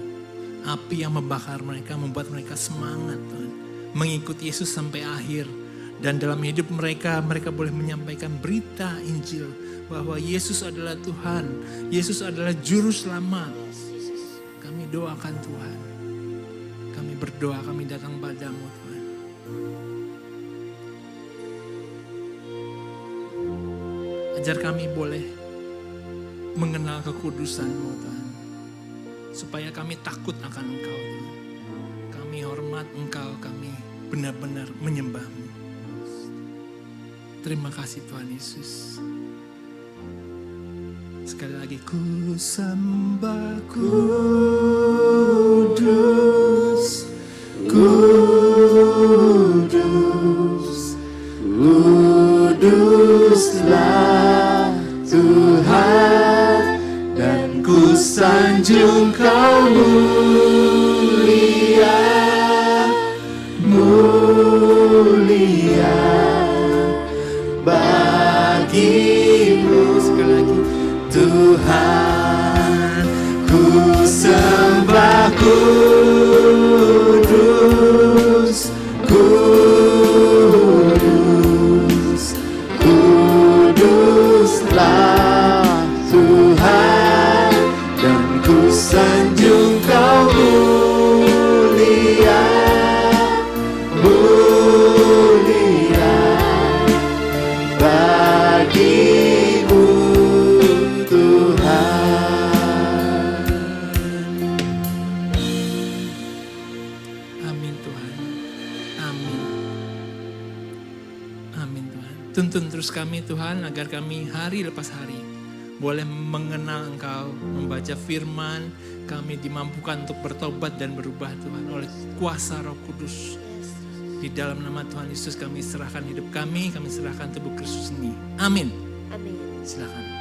Api yang membakar mereka, membuat mereka semangat Tuhan. Mengikuti Yesus sampai akhir. Dan dalam hidup mereka, mereka boleh menyampaikan berita Injil. Bahwa Yesus adalah Tuhan. Yesus adalah Juru Selamat. Kami doakan Tuhan. Kami berdoa, kami datang padamu Tuhan. Ajar kami boleh mengenal kekudusan-Mu Tuhan. Supaya kami takut akan Engkau Tuhan. Kami hormat Engkau, kami benar-benar menyembah-Mu. Terima kasih Tuhan Yesus. Sekali lagi, ku sembah kudus, kudus, kuduslah Tuhan, dan ku sanjung Kau mulia, mulia bagimu. Sekali lagi, Tuhan, ku sembah kudus, kudus, kuduslah Tuhan, dan ku sanjung Kau mulia, mulia bagimu Tuhan. Amin Tuhan. Amin. Amin Tuhan. Tuntun terus kami Tuhan, agar kami hari lepas hari boleh mengenal Engkau, membaca firman, kami dimampukan untuk bertobat dan berubah Tuhan oleh kuasa Roh Kudus. Di dalam nama Tuhan Yesus kami serahkan hidup kami serahkan tubuh Kristus ini. Amin. Amin. Silakan.